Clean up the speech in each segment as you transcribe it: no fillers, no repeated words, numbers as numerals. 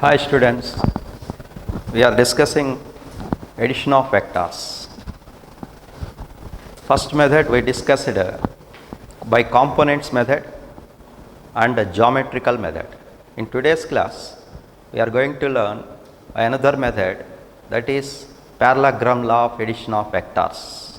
Hi students, we are discussing addition of vectors. First method we discussed by components method and geometrical method. In today's class, we are going to learn another method, that is parallelogram law of addition of vectors.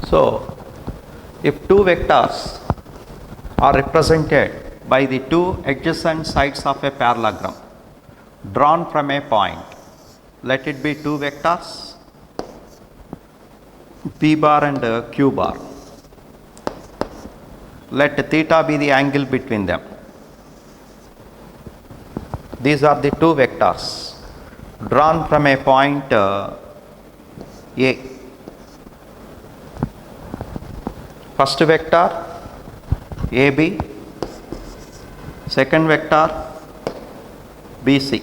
So, if two vectors are represented by the two adjacent sides of a parallelogram drawn from a point, let it be two vectors P bar and Q bar. Let theta be the angle between them. These are the two vectors drawn from a point A. First vector AB, second vector BC.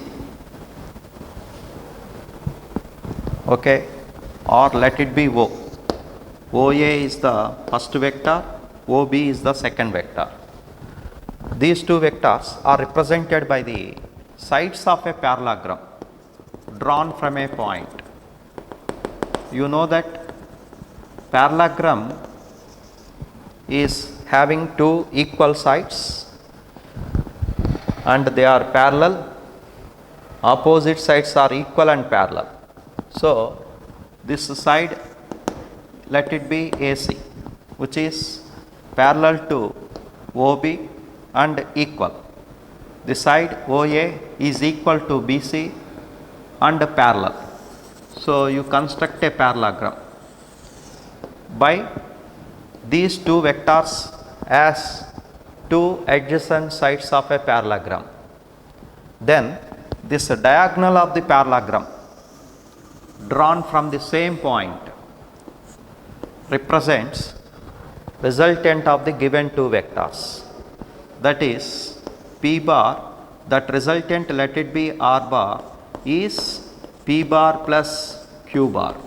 Okay, or let it be O. OA is the first vector, OB is the second vector. These two vectors are represented by the sides of a parallelogram drawn from a point. You know that parallelogram is having two equal sides and they are parallel. Opposite sides are equal and parallel. So, this side, let it be AC, which is parallel to OB and equal. The side OA is equal to BC and parallel. So, you construct a parallelogram by these two vectors as two adjacent sides of a parallelogram. Then this diagonal of the parallelogram drawn from the same point represents resultant of the given two vectors, that is P bar, that resultant, let it be R bar, is P bar plus Q bar.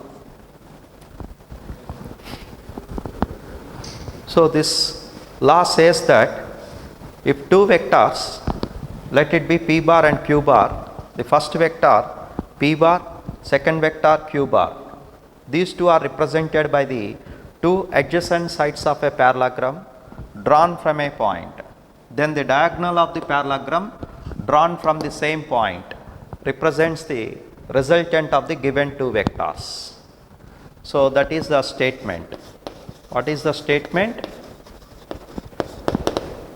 So, this law says that if two vectors, let it be P bar and Q bar, the first vector P bar, second vector Q bar, these two are represented by the two adjacent sides of a parallelogram drawn from a point. Then the diagonal of the parallelogram drawn from the same point represents the resultant of the given two vectors. So, that is the statement. What is the statement?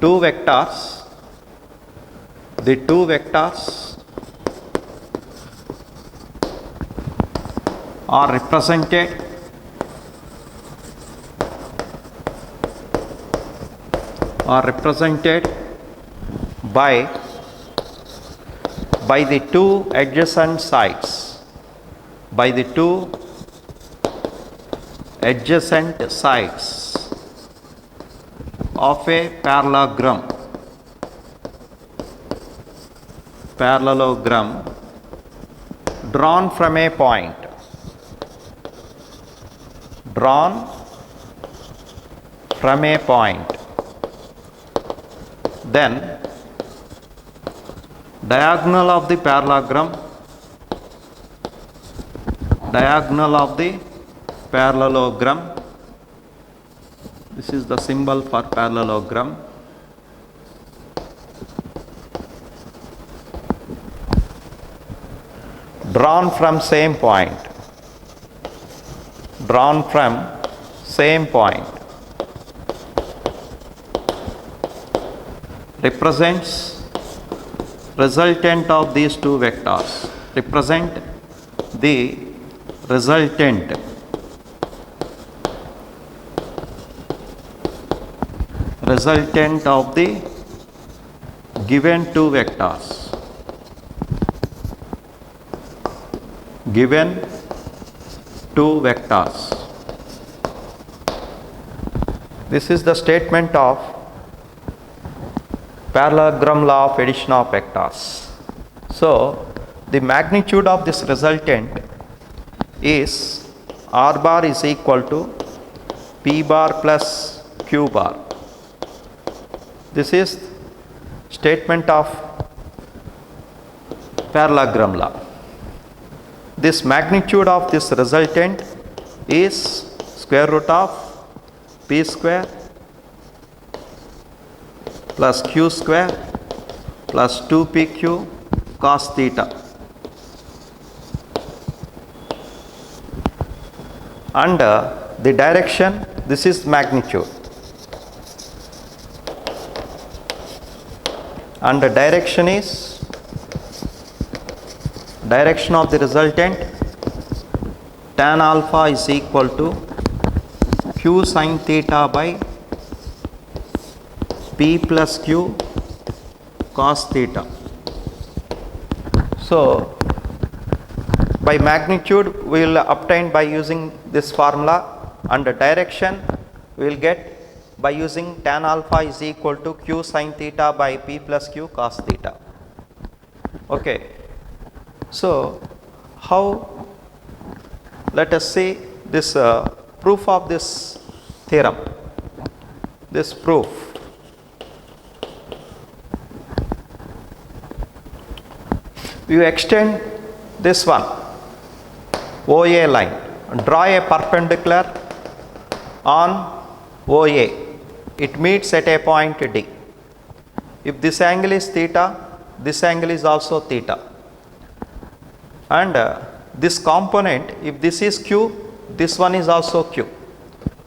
Two vectors, the two vectors are represented by the two adjacent sides, by the two adjacent sides of a parallelogram drawn from a point, then diagonal of the parallelogram, this is the symbol for parallelogram, drawn from same point, represents resultant of these two vectors, represent the resultant of the given two vectors. given two vectors. This is the statement of parallelogram law of addition of vectors. So the magnitude of this resultant is R bar is equal to P bar plus Q bar. This is statement of parallelogram law. This magnitude of this resultant is square root of P square plus Q square plus 2PQ cos theta. And the direction, this is magnitude, and the direction is direction of the resultant tan alpha is equal to Q sin theta by P plus Q cos theta. So by magnitude we will obtain by using this formula, and the direction we will get by using tan alpha is equal to Q sin theta by P plus Q cos theta. Okay. So how, let us see this proof of this theorem. This proof, you extend this one OA line, draw a perpendicular on OA, it meets at a point D. If this angle is theta, this angle is also theta, and this component, if this is Q, this one is also Q,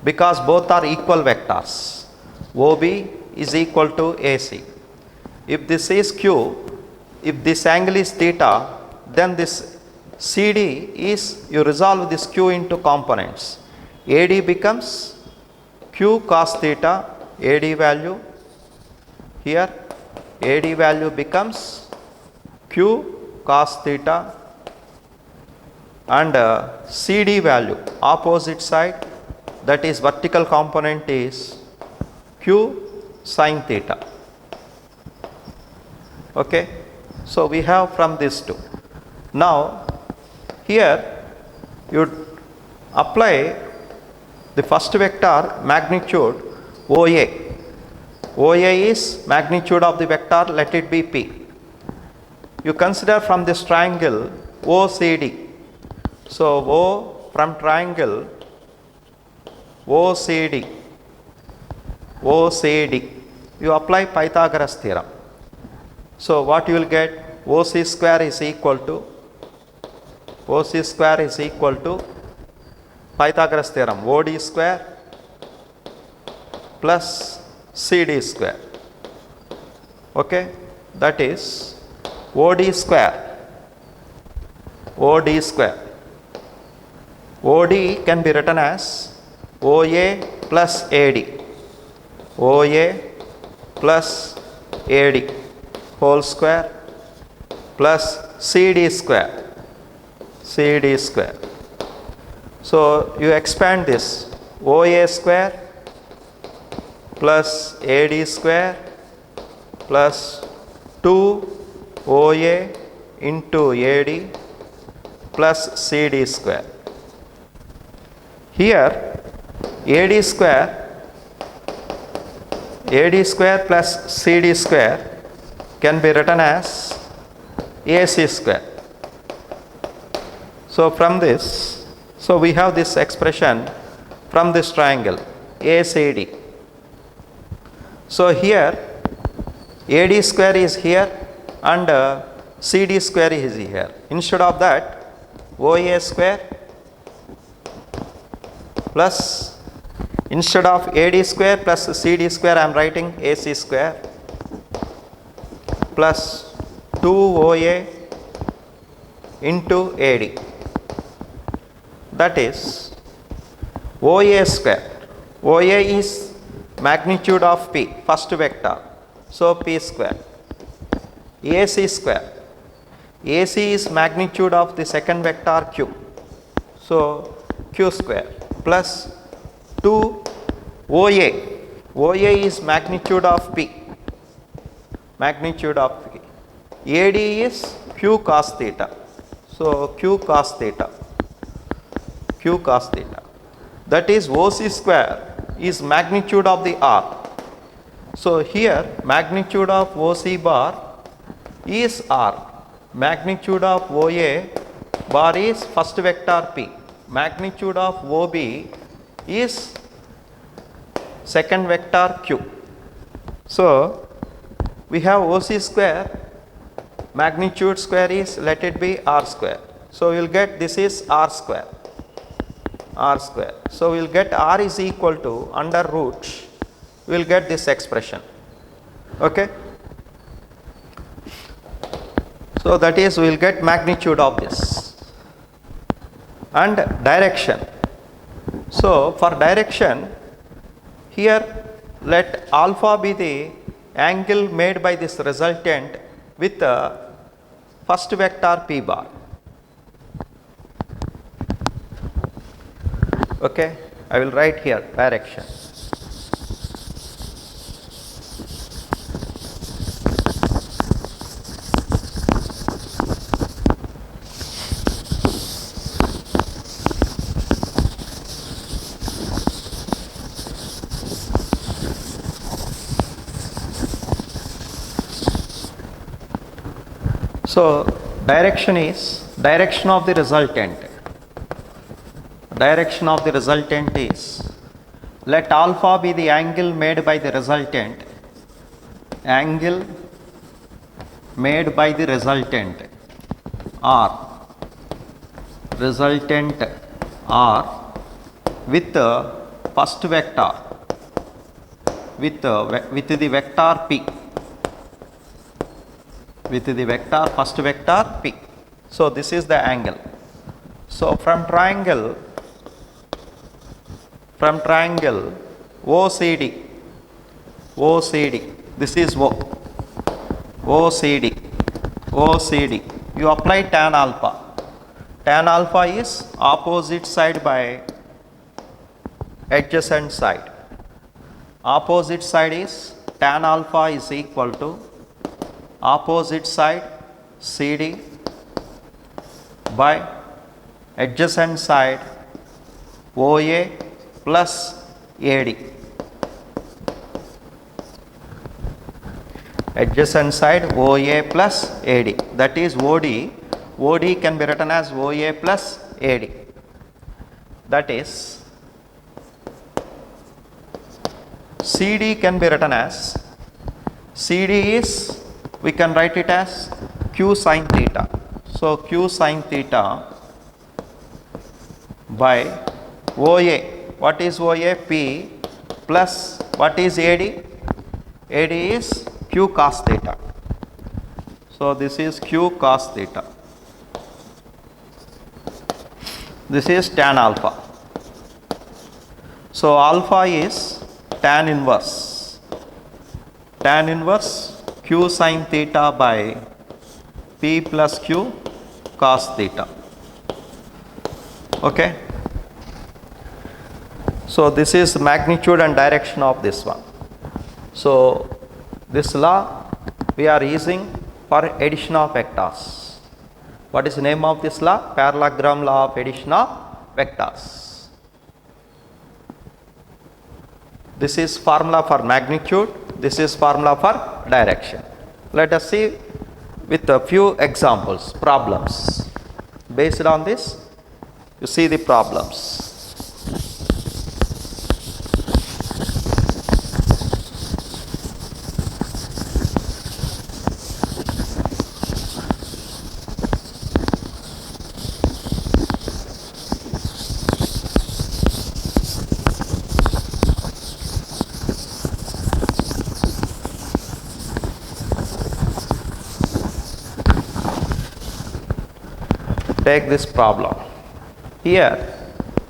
because both are equal vectors. OB is equal to AC. If this is Q, if this angle is theta, then this CD is, you resolve this Q into components. AD becomes Q cos theta, AD value here, AD value becomes Q cos theta, and CD value opposite side, that is vertical component, is Q sin theta. Okay. So we have from these two. Now here you apply the first vector magnitude OA. OA is magnitude of the vector, let it be P. You consider from this triangle OCD. So O from triangle OCD, you apply Pythagoras theorem. So what you will get, OC square is equal to Pythagoras theorem, OD square plus CD square. Okay, that is OD square. OD can be written as OA plus AD. OA plus AD whole square plus CD square. So you expand this, OA square plus AD square plus 2 OA into AD plus CD square. Here AD square plus CD square can be written as AC square. So from this, so we have this expression from this triangle ACD. So here AD square is here and CD square is here. Instead of that, OA square plus, instead of AD square plus CD square, I am writing AC square plus 2 OA into AD. That is OA square. OA is magnitude of P, first vector. So P square. AC square. AC is magnitude of the second vector q. So q square plus 2 OA. OA is magnitude of P. Magnitude of P. AD is q cos theta. So q cos theta. Q cos theta. That is OC square is magnitude of the R. So here magnitude of OC bar is R. Magnitude of OA bar is first vector P. Magnitude of OB is second vector Q. So we have OC square, magnitude square is, let it be R square. So we will get this is R square. R square. So we will get R is equal to under root, we will get this expression. Okay. So that is, we will get magnitude of this. And direction. So for direction, here let alpha be the angle made by this resultant with the first vector P bar. Okay, I will write here direction. So direction is direction of the resultant. Direction of the resultant is, let alpha be the angle made by the resultant. Angle made by the resultant R. Resultant R with the first vector with the vector P. With the vector first vector P. So this is the angle. So from triangle OCD, this is O, OCD, you apply tan alpha. Tan alpha is opposite side by adjacent side. Opposite side is tan alpha is equal to opposite side CD by adjacent side OA plus AD. Adjacent side OA plus AD, that is OD. OD can be written as OA plus AD. That is CD can be written as, CD is, we can write it as q sin theta. So q sin theta by OA. What is OA? P plus what is AD? AD is q cos theta. So this is q cos theta. This is tan alpha. So alpha is tan inverse. Tan inverse q sin theta by P plus q cos theta. Okay. So this is magnitude and direction of this one. So this law we are using for addition of vectors. What is the name of this law? Parallelogram law of addition of vectors. This is formula for magnitude, this is formula for direction. Let us see with a few examples, problems. Based on this, you see the problems. Take this problem. Here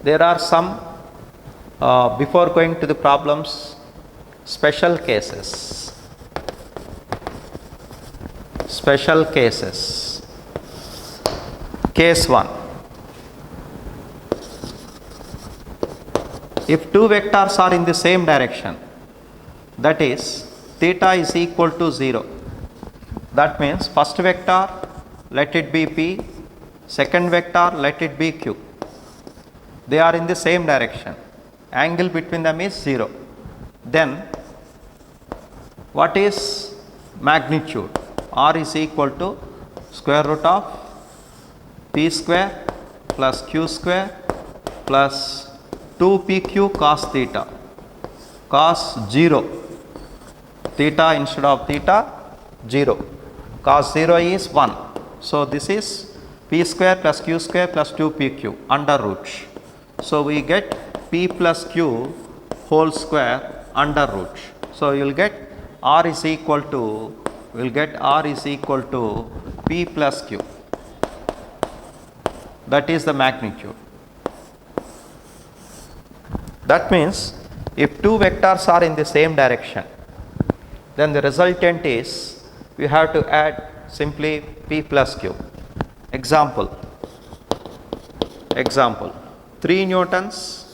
there are some, before going to the problems, special cases. Special cases. Case 1. If two vectors are in the same direction, that is theta is equal to 0. That means first vector let it be p, second vector let it be q. They are in the same direction. Angle between them is 0. Then what is magnitude? R is equal to square root of p square plus q square plus 2pq cos theta, cos 0, theta instead of theta 0, cos 0 is 1. So this is p square plus q square plus 2pq under root. So we get p plus q whole square under root. So you will get r is equal to, p plus q. That is the magnitude. That means if two vectors are in the same direction, then the resultant is we have to add simply p plus q. Example 3 newtons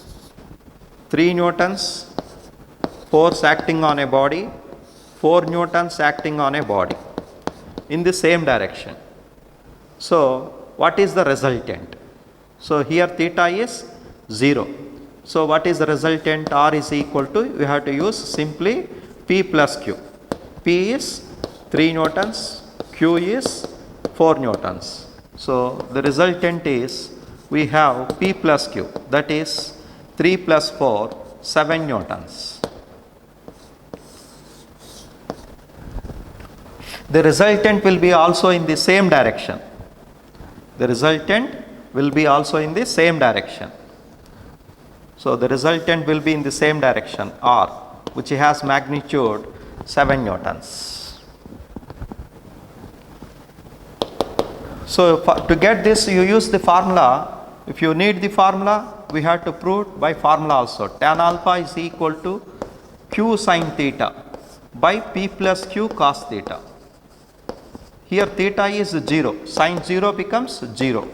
force acting on a body, 4 newtons acting on a body in the same direction. So what is the resultant? So here theta is 0. So what is the resultant? R is equal to, we have to use simply p plus q. P is 3 newtons, q is 4 newtons. So the resultant is we have p plus q, that is 3 plus 4, 7 newtons. The resultant will be also in the same direction. So the resultant will be in the same direction, R, which has magnitude 7 newtons. So to get this, you use the formula. If you need the formula, we have to prove by formula also. Tan alpha is equal to q sin theta by p plus q cos theta. Here theta is 0, sin 0 becomes 0.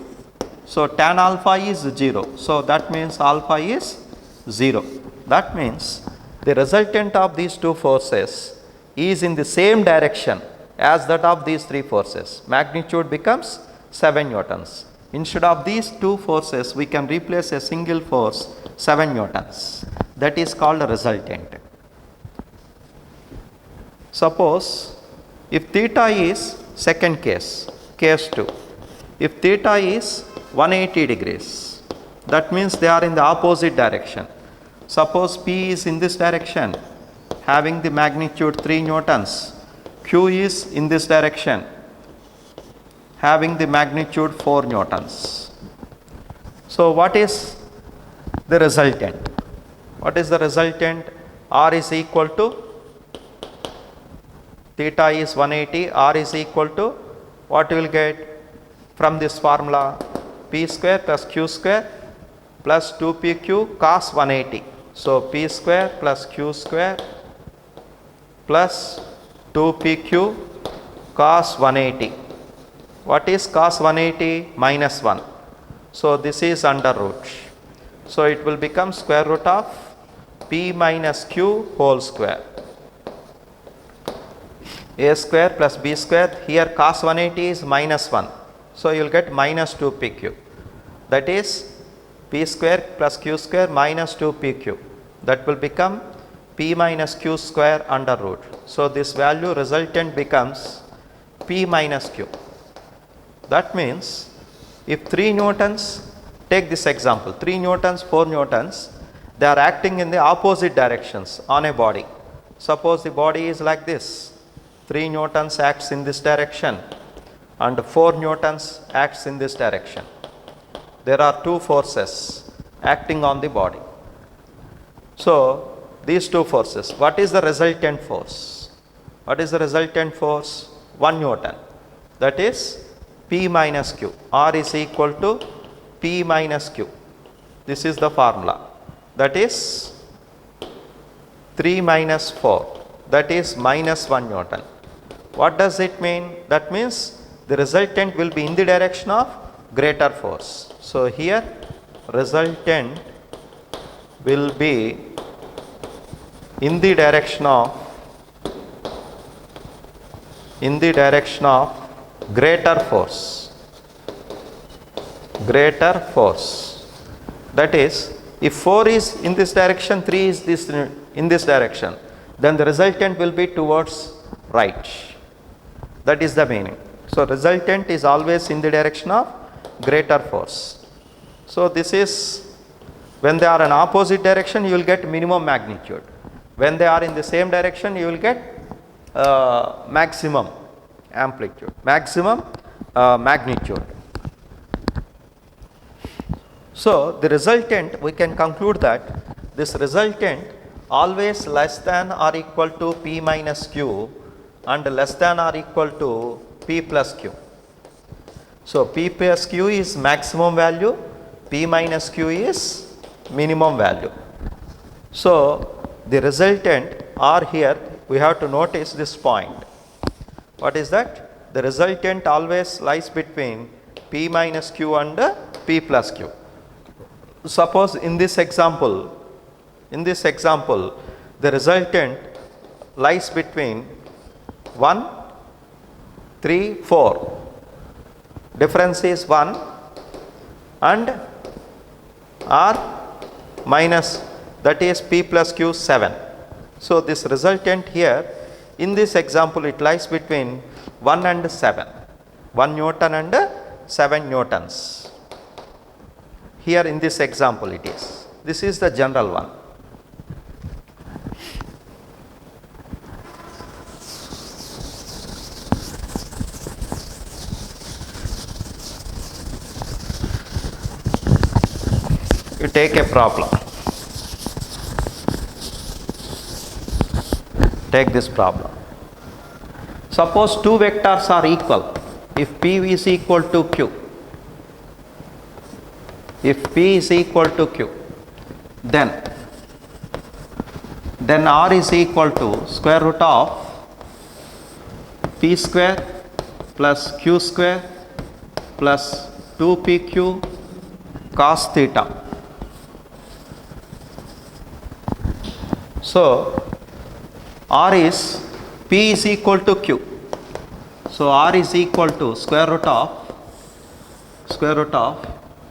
So tan alpha is 0. So that means alpha is 0. That means the resultant of these two forces is in the same direction as that of these three forces. Magnitude becomes 7 newtons. Instead of these two forces, we can replace a single force 7 newtons. That is called a resultant. Suppose if theta is, second case, case 2, if theta is 180 degrees, that means they are in the opposite direction. Suppose p is in this direction having the magnitude 3 newtons, q is in this direction having the magnitude 4 newtons. So what is the resultant? R is equal to, theta is 180, R is equal to, what you will get from this formula? P square plus q square plus 2pq cos 180. So p square plus q square plus 2pq cos 180. What is cos 180? Minus 1. So this is under root. So it will become square root of p minus q whole square. A square plus b square, here cos 180 is minus 1. So you will get minus 2pq. That is p square plus q square minus 2pq. That will become p minus q square under root. So this value resultant becomes p minus q. That means if 3 newtons, take this example, 3 newtons, 4 newtons, they are acting in the opposite directions on a body. Suppose the body is like this. 3 newtons acts in this direction and 4 newtons acts in this direction. There are two forces acting on the body. So these two forces, what is the resultant force? 1 newton. That is P minus Q. R is equal to P minus Q. This is the formula. That is 3 minus 4. That is minus 1 Newton. What does it mean? That means the resultant will be in the direction of greater force. So here resultant will be in the direction of greater force. That is, if 4 is in this direction, 3 is in this direction, then the resultant will be towards right. That is the meaning. So resultant is always in the direction of greater force. So this is, when they are in opposite direction, you will get minimum magnitude. When they are in the same direction, you will get maximum amplitude, maximum magnitude. So the resultant, we can conclude that this resultant always less than or equal to P minus Q and less than or equal to P plus Q. So P plus Q is maximum value, P minus Q is minimum value. So the resultant R here, we have to notice this point. What is that? The resultant always lies between P minus Q and P plus Q. Suppose in this example, the resultant lies between 1, 3, 4. Difference is 1 and R minus, that is P plus Q 7. So this resultant here, in this example, it lies between 1 and 7, 1 Newton and 7 Newtons. Here in this example it is. This is the general one. You take a problem. Take this problem. Suppose two vectors are equal. If P is equal to Q, then R is equal to square root of P square plus Q square plus 2PQ cos theta. So R is, P is equal to Q. So R is equal to square root of,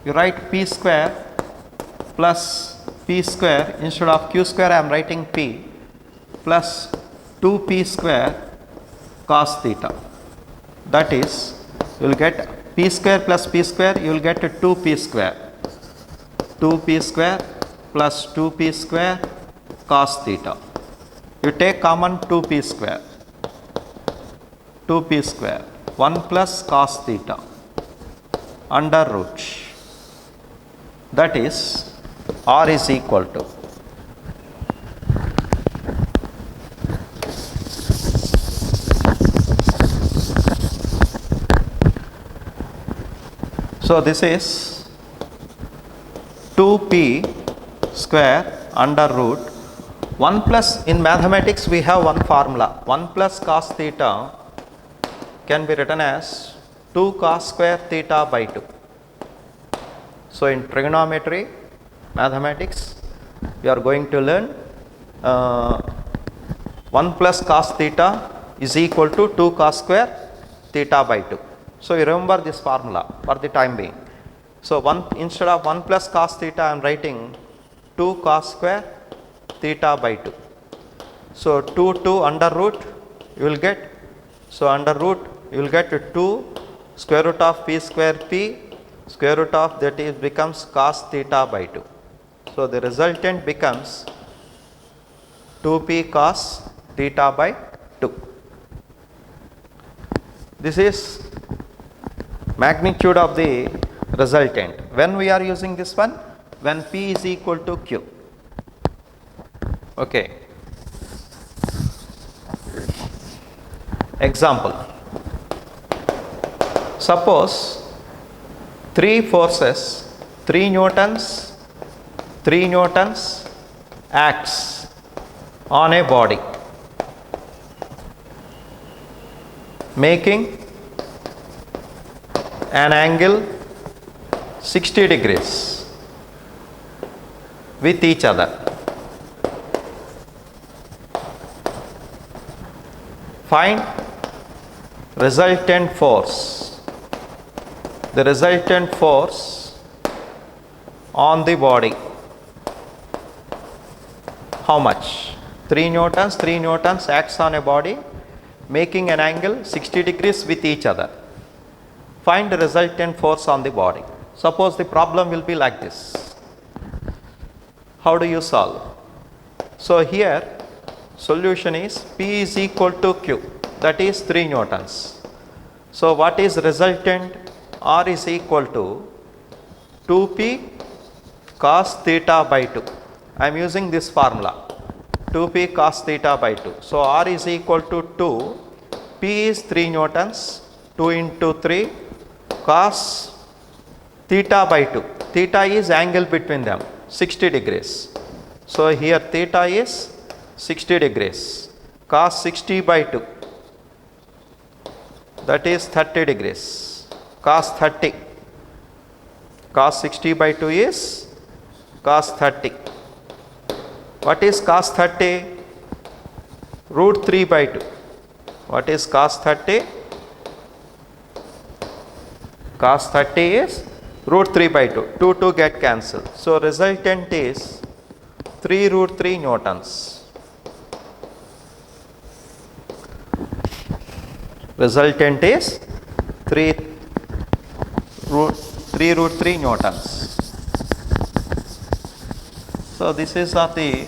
you write P square plus P square, instead of Q square I am writing P, plus 2P square cos theta. That is, you will get P square plus P square, you will get 2P square. 2P square plus 2P square cos theta. You take common 2P square. 1 plus cos theta under root. That is, R is equal to so this is 2P square under root 1 plus, in mathematics we have one formula, 1 plus cos theta can be written as 2 cos square theta by 2. So in trigonometry, mathematics, we are going to learn 1 plus cos theta is equal to 2 cos square theta by 2. So you remember this formula for the time being. So instead of 1 plus cos theta I am writing 2 cos square theta by 2. So 2 under root you will get, so under root you will get 2 square root of P square P, square root of that is becomes cos theta by 2. So the resultant becomes 2P cos theta by 2. This is magnitude of the resultant. When we are using this one? When P is equal to Q. Okay. Example. Suppose 3 forces, 3 newtons acts on a body, making an angle 60 degrees with each other. Find resultant force. The resultant force on the body. How much? 3 newtons. 3 newtons acts on a body making an angle 60 degrees with each other. Find the resultant force on the body. Suppose the problem will be like this. How do you solve? So here solution is P is equal to Q, that is 3 newtons. So what is resultant? R is equal to 2P cos theta by 2. I am using this formula, 2P cos theta by 2. So R is equal to 2, P is 3 newtons, 2 into 3 cos theta by 2. Theta is angle between them, 60 degrees. So here theta is 60 degrees. Cos 60 by 2, that is 30 degrees. Cos 30. Cos 60 by 2 is cos 30. What is cos 30? Root 3 by 2. What is cos 30? Cos 30 is root 3 by 2. 2 get cancelled. So resultant is 3 root 3 newtons. Resultant is 3 root 3 newtons. So this is the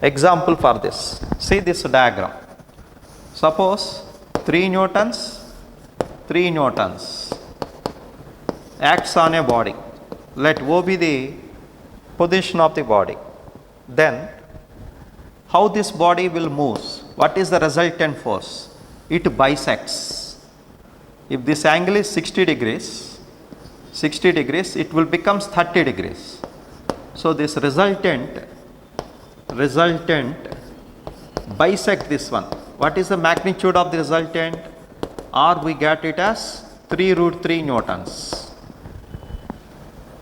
example for this. See this diagram. Suppose 3 newtons acts on a body. Let O be the position of the body. Then how this body will move? What is the resultant force? It bisects. If this angle is 60 degrees, it will become 30 degrees. So this resultant bisect this one. What is the magnitude of the resultant? R we get it as 3 root 3 newtons.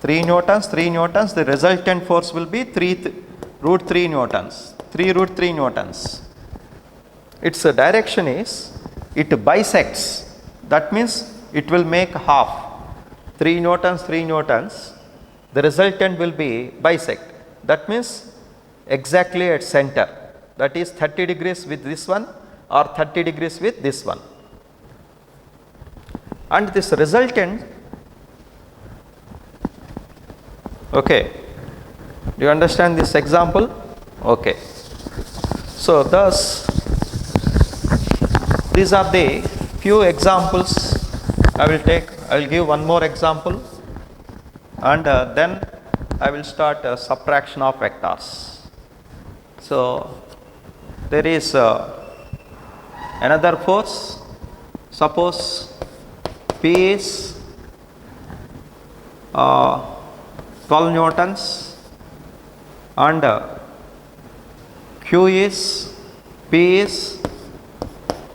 3 newtons, the resultant force will be 3 root 3 newtons. 3 root 3 newtons. Its direction is, it bisects. That means it will make half. 3 newtons, the resultant will be bisect. That means exactly at center. That is 30 degrees with this one or 30 degrees with this one. And this resultant, okay, do you understand this example? Okay. So thus these are the few examples I will take. I will give one more example, and then I will start subtraction of vectors. So there is another force. Suppose P is 12 newtons and Q is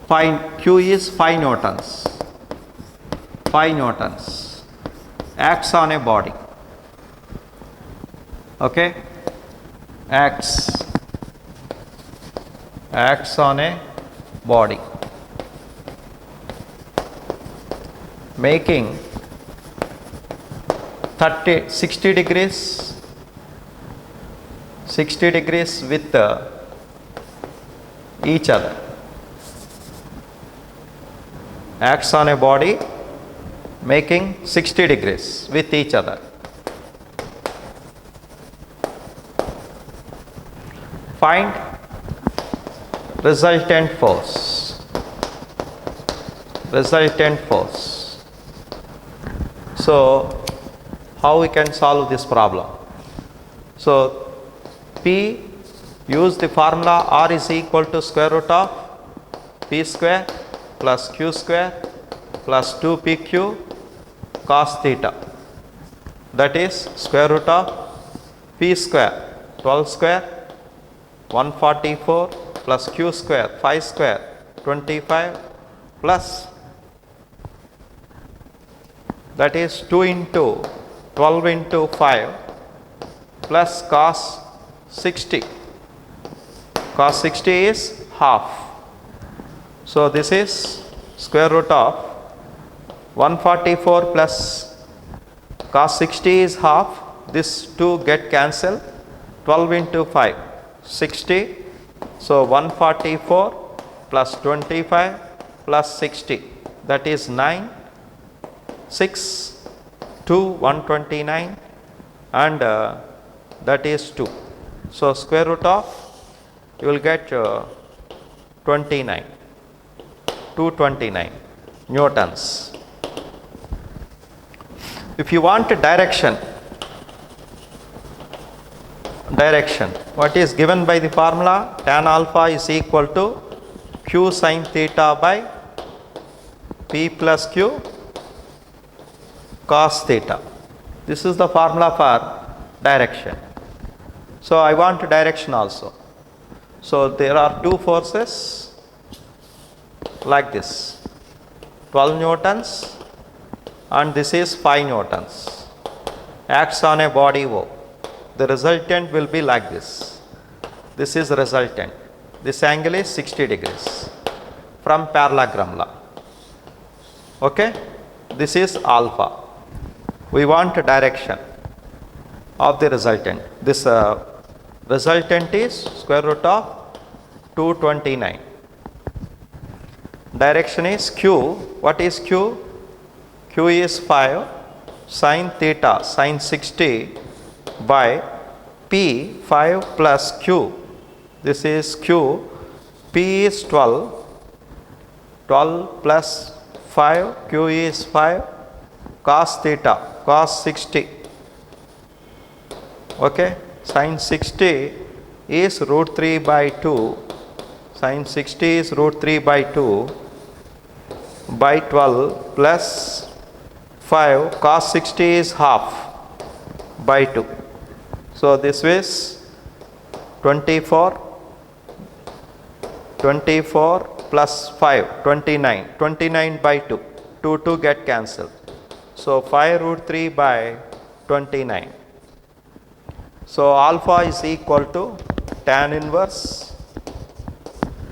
5 newtons. 5 newtons acts on a body. Okay, acts on a body making 60 degrees with each other. Acts on a body making 60 degrees with each other. Find resultant force. So how we can solve this problem? So P, use the formula R is equal to square root of P square plus Q square plus 2PQ cos theta, that is square root of P square 12 square 144 plus Q square 5 square 25 plus that is 2 into 12 into 5 plus cos 60. Cos 60 is half. So this is square root of 144 plus cos 60 is half. This 2 get cancelled. 12 into 5, 60. So 144 plus 25 plus 60, that is 9, 6, 2, 129 and that is 2. So square root of, you will get 29, 229 newtons. If you want direction, what is given by the formula? Tan alpha is equal to q sin theta by p plus q cos theta. This is the formula for direction. So I want direction also. So there are two forces like this, 12 newtons and this is 5 newtons, acts on a body O. The resultant will be like this. This is resultant. This angle is 60 degrees from parallelogram law. Okay? This is alpha. We want direction of the resultant. This resultant is square root of 229. Direction is q. What is q? Q is 5 sin theta sin 60 by p 5 plus q. This is q. P is 12. 12 plus 5. Q is 5 cos theta cos 60. Okay. Sin 60 is root 3 by 2. Sin 60 is root 3 by 2 by 12 plus 5 cos 60 is half by 2. So this is 24 plus 5, 29, 29 by 2, 2 get cancelled. So 5 root 3 by 29. So alpha is equal to tan inverse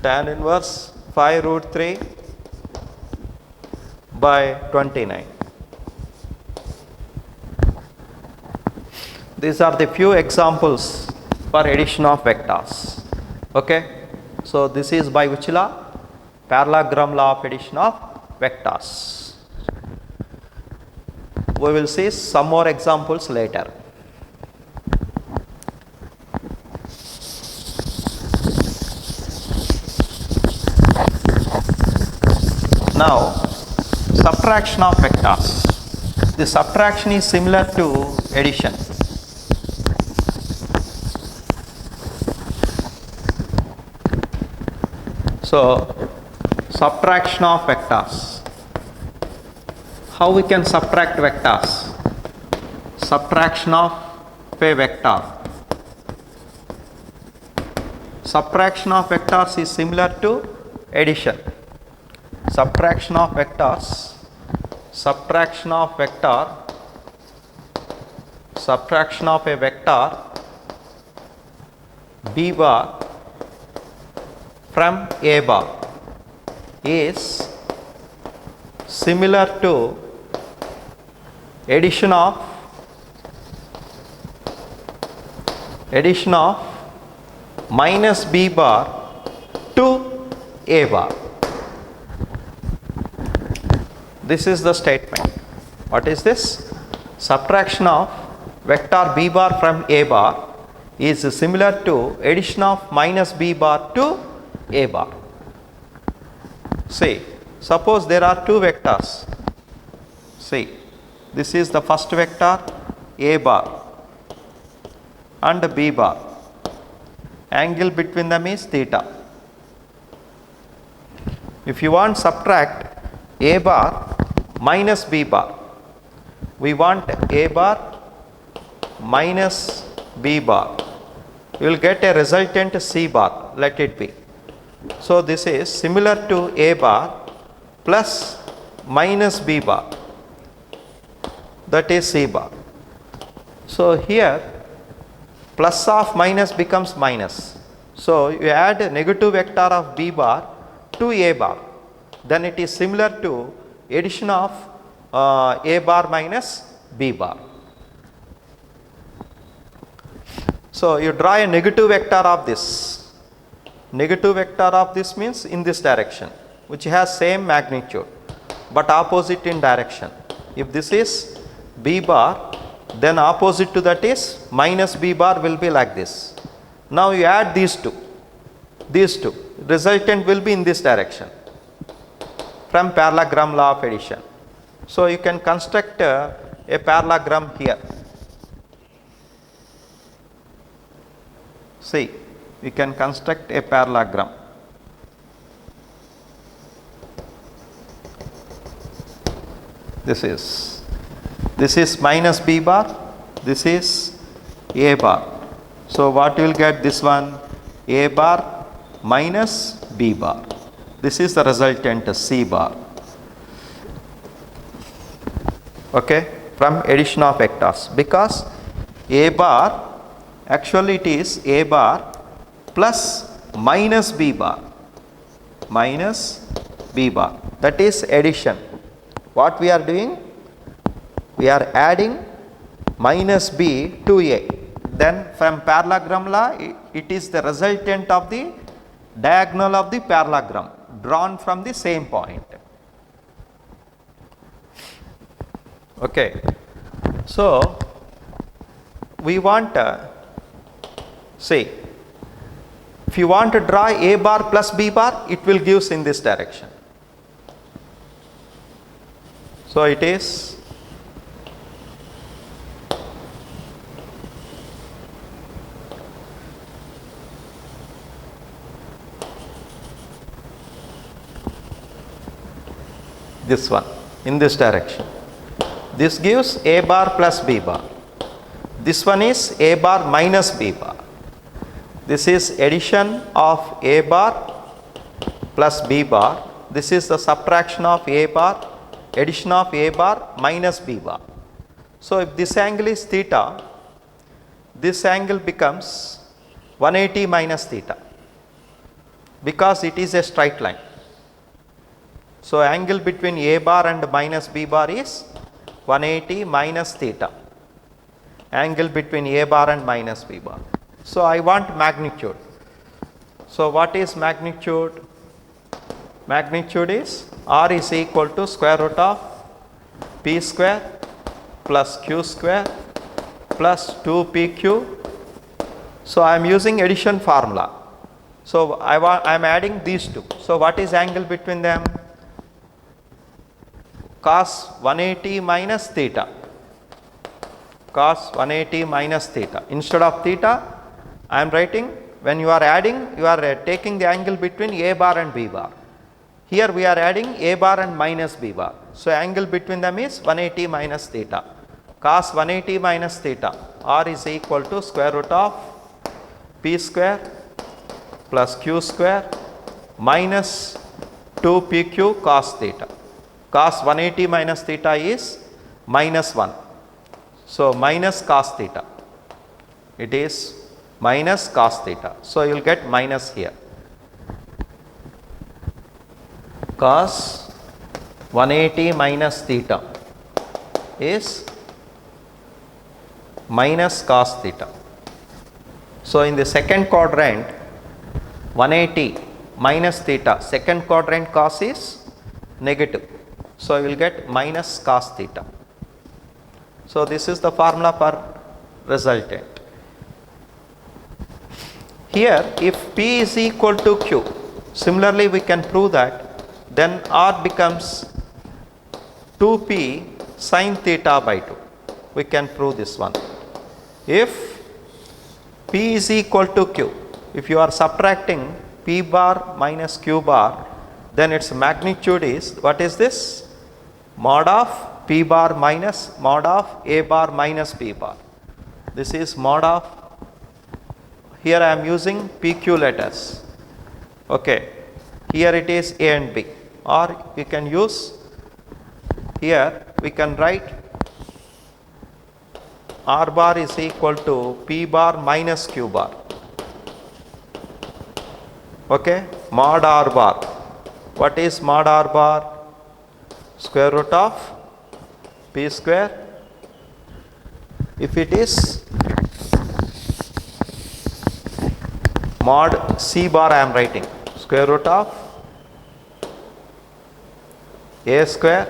5 root 3 by 29. These are the few examples for addition of vectors. Okay. So this is by which law? Parallelogram law of addition of vectors. We will see some more examples later. Now subtraction of vectors. The subtraction is similar to addition. So subtraction of vectors. How we can subtract vectors? Subtraction of a vector. Subtraction of vectors is similar to addition. Subtraction of vectors. Subtraction of vector. Subtraction of a vector b bar from a bar is similar to addition of minus b bar to a bar. This is the statement. What is this? Subtraction of vector b bar from a bar is similar to addition of minus b bar to a bar. See, suppose there are two vectors. See, this is the first vector a bar and b bar. Angle between them is theta. If you want subtract a bar minus b bar, we want a bar minus b bar. You will get a resultant c bar, let it be. So this is similar to a bar plus minus b bar. that is C bar. So here plus of minus becomes minus. So you add a negative vector of B bar to A bar, then it is similar to addition of A bar minus B bar. So you draw a negative vector of this. Negative vector of this means in this direction, which has same magnitude but opposite in direction. If this is B bar, then opposite to that is minus B bar will be like this. Now you add these two, resultant will be in this direction from parallelogram law of addition. So you can construct a parallelogram here. See, we can construct a parallelogram. This is minus B bar, this is A bar. So what you will get, this one A bar minus B bar. This is the resultant C bar. Okay, from addition of vectors, because A bar actually it is A bar plus minus B bar, that is addition. What we are doing? We are adding minus B to A. Then from parallelogram law, it is the resultant of the diagonal of the parallelogram drawn from the same point. Okay. So we want say, if you want to draw A bar plus B bar, it will gives in this direction. So it is this one in this direction. This gives A bar plus B bar. This one is A bar minus B bar. This is addition of A bar plus B bar. This is the subtraction of A bar, addition of A bar minus B bar. So if this angle is theta, this angle becomes 180 minus theta, because it is a straight line. So angle between A bar and minus B bar is 180 minus theta, angle between A bar and minus B bar. So I want magnitude. So what is magnitude? Magnitude is R is equal to square root of P square plus Q square plus 2PQ. So I am using addition formula. So I am adding these two. So what is angle between them? Cos 180 minus theta. Cos 180 minus theta. Instead of theta, I am writing, when you are adding, you are taking the angle between A bar and B bar. Here we are adding A bar and minus B bar. So angle between them is 180 minus theta. Cos 180 minus theta, R is equal to square root of P square plus Q square minus 2PQ cos theta. Cos 180 minus theta is minus 1. So minus cos theta. It is minus cos theta. So you will get minus here. Cos 180 minus theta is minus cos theta. So in the second quadrant, 180 minus theta, second quadrant cos is negative. So you will get minus cos theta. So this is the formula for resultant. Here if P is equal to Q, similarly we can prove that, then R becomes 2P sin theta by 2. We can prove this one. If P is equal to Q, if you are subtracting P bar minus Q bar, then its magnitude is, what is this? Mod of P bar minus mod of A bar minus B bar. This is mod of, here I am using PQ letters. Okay, here it is A and B, or we can use, here we can write r bar is equal to p bar minus q bar. Okay, mod r bar. What is mod r bar? Square root of p square. If it is mod c bar, I am writing square root of a square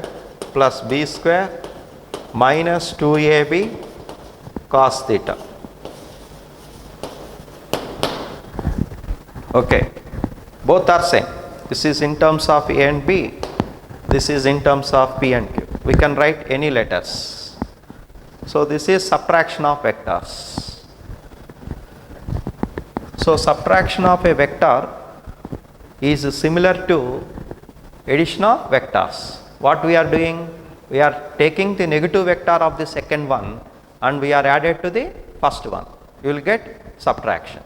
plus b square minus 2ab cos theta. Okay, both are same. This is in terms of a and b, this is in terms of p and q. We can write any letters. So this is subtraction of vectors. So subtraction of a vector is similar to addition of vectors. What we are doing? We are taking the negative vector of the second one and we are added to the first one. You will get subtraction.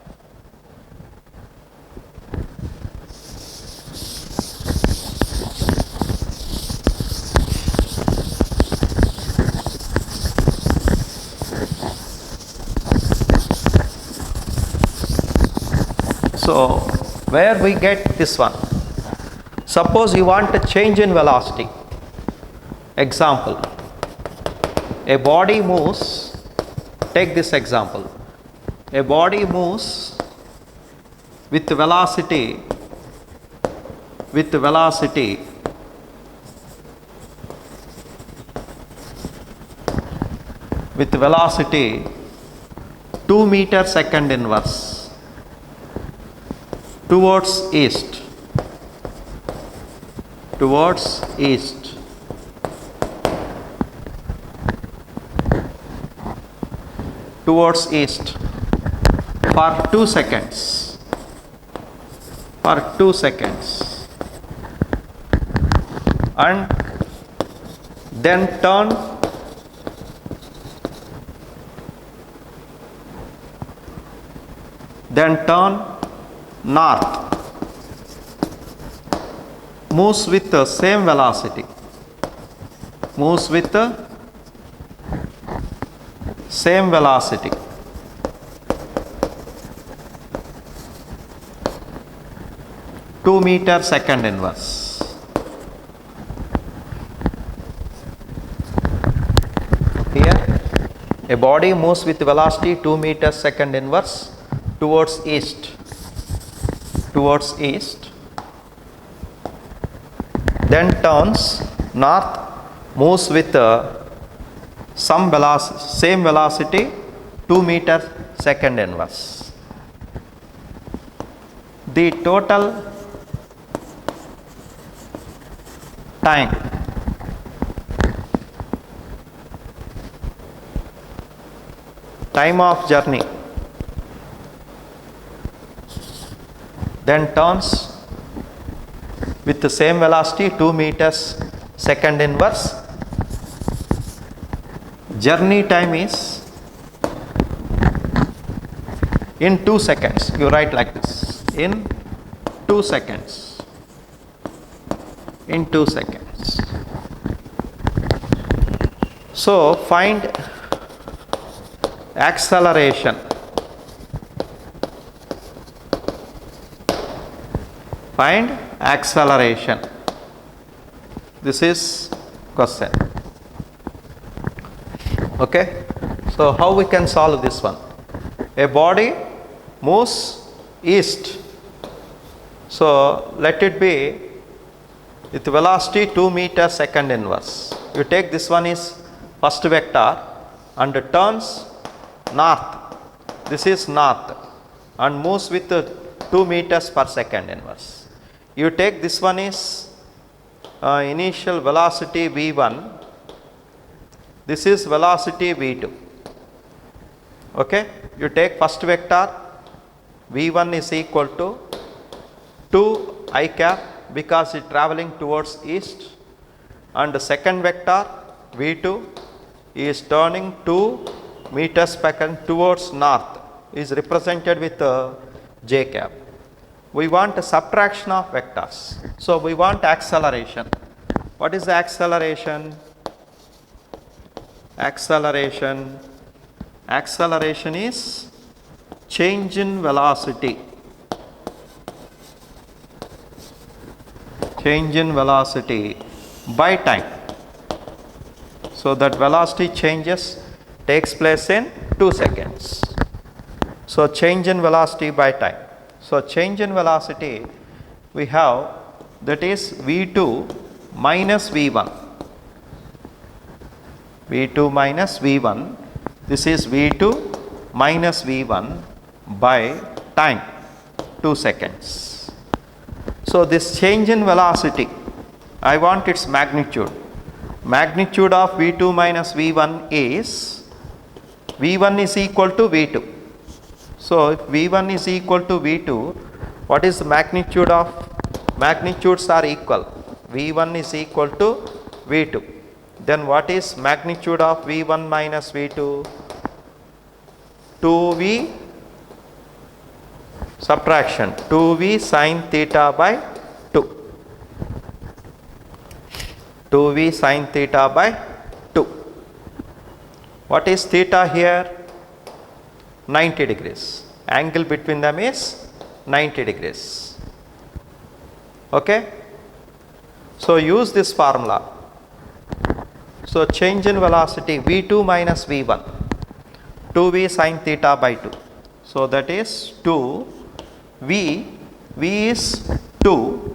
So where we get this one? Suppose you want a change in velocity. Example, a body moves, take this example, a body moves with velocity 2 meter second inverse towards east. Towards east for 2 seconds. And then turn north. Moves with the same velocity. 2 meter second inverse. Here a body moves with velocity 2 meter second inverse towards east. Then turns north, moves with same velocity 2 meter second inverse. The total time of journey, then turns with the same velocity 2 meters second inverse. Journey time is in 2 seconds. You write like this, in 2 seconds. So find acceleration. This is question. Okay, so how we can solve this one? A body moves east, so let it be with velocity 2 meter second inverse. You take this one is first vector and turns north. This is north and moves with 2 meters per second inverse. You take this one is initial velocity v1. This is velocity v2. Okay, you take first vector v1 is equal to 2 I cap because it traveling towards east, and the second vector v2 is turning 2 meters per second towards north, is represented with j cap. We want a subtraction of vectors, so we want acceleration. What is the acceleration? Acceleration is change in velocity. Change in velocity by time. So that velocity changes takes place in 2 seconds. So change in velocity by time. So change in velocity we have, that is V2 minus V1. V2 minus V1. This is V2 minus V1 by time, 2 seconds. So this change in velocity, I want its magnitude. Magnitude of V2 minus V1 is, V1 is equal to V2. So if V1 is equal to V2, what is the magnitude of, magnitudes are equal. V1 is equal to V2. Then what is magnitude of V1 minus V2? 2V subtraction, 2V sin theta by 2. 2V sin theta by 2. What is theta here? 90 degrees. Angle between them is 90 degrees. Okay? So use this formula. So change in velocity V2 minus V1, 2V sin theta by 2. So that is 2 V, V is 2,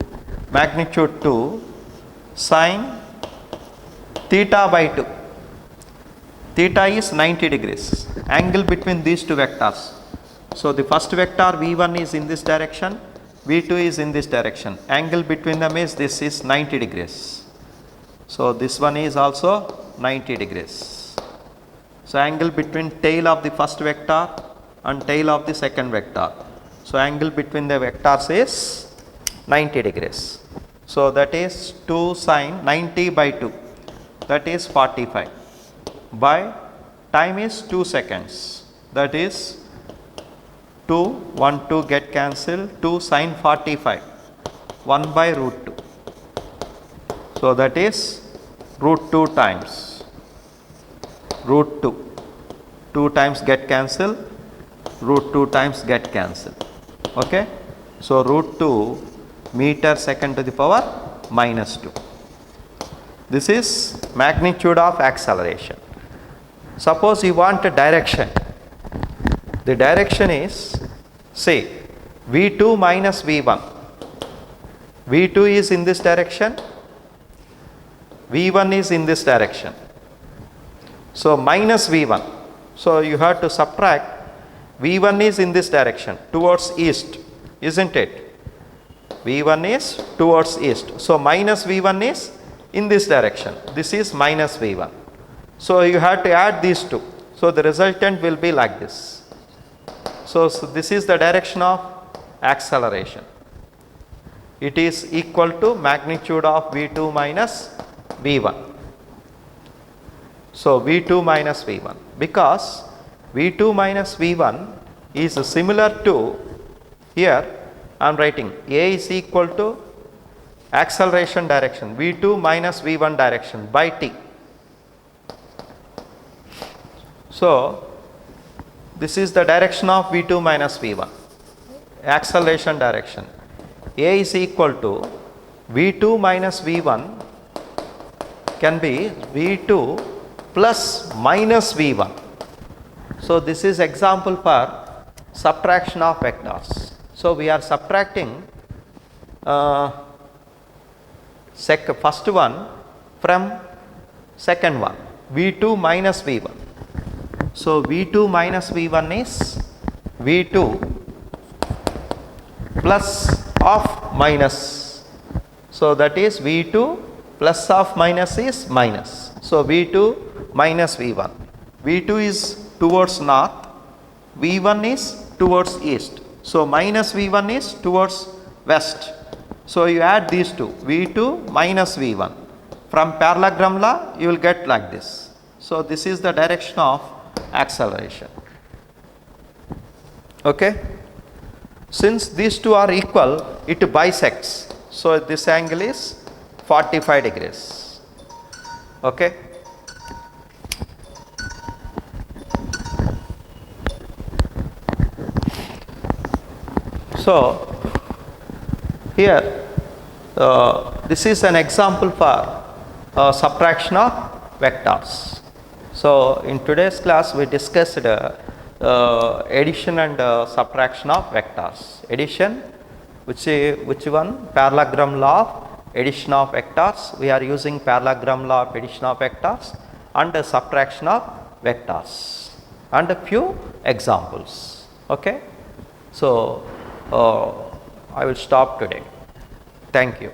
magnitude 2 sin theta by 2. Theta is 90 degrees, angle between these two vectors. So the first vector V1 is in this direction, V2 is in this direction. Angle between them is, this is 90 degrees. So this one is also 90 degrees. So angle between tail of the first vector and tail of the second vector. So angle between the vectors is 90 degrees. So that is 2 sin 90 by 2, that is 45, by time is 2 seconds, that is 2, 1, 2 get cancelled, 2 sin 45, 1 by root 2. So that is root 2 times, root 2, 2 times get cancelled, root 2 times get cancelled. Okay? So root 2 meter second to the power minus 2. This is magnitude of acceleration. Suppose you want a direction. The direction is, say, V2 minus V1. V2 is in this direction, V1 is in this direction. So minus V1. So you have to subtract, V1 is in this direction towards east, isn't it? V1 is towards east. So minus V1 is in this direction. This is minus V1. So you have to add these two. So the resultant will be like this. So this is the direction of acceleration. It is equal to magnitude of V2 minus V1. So V2 minus V1, because V2 minus V1 is similar to, here I am writing A is equal to acceleration direction V2 minus V1 direction by T. So this is the direction of V2 minus V1, acceleration direction. A is equal to V2 minus V1 can be V2 plus minus V1. So this is example for subtraction of vectors. So we are subtracting first one from second one, V2 minus V1. So V2 minus V1 is V2 plus of minus. So that is V2 plus of minus is minus. So V2 minus V1. V2 is towards north, V1 is towards east. So minus V1 is towards west. So you add these two, V2 minus V1. From parallelogram law you will get like this. So this is the direction of acceleration. Okay? Since these two are equal, it bisects. So this angle is 45 degrees. Okay? So, here this is an example for subtraction of vectors. So, in today's class we discussed addition and subtraction of vectors. Addition, which one? Parallelogram law of addition of vectors. We are using parallelogram law of addition of vectors, and subtraction of vectors, and a few examples. Okay. So, I will stop today. Thank you.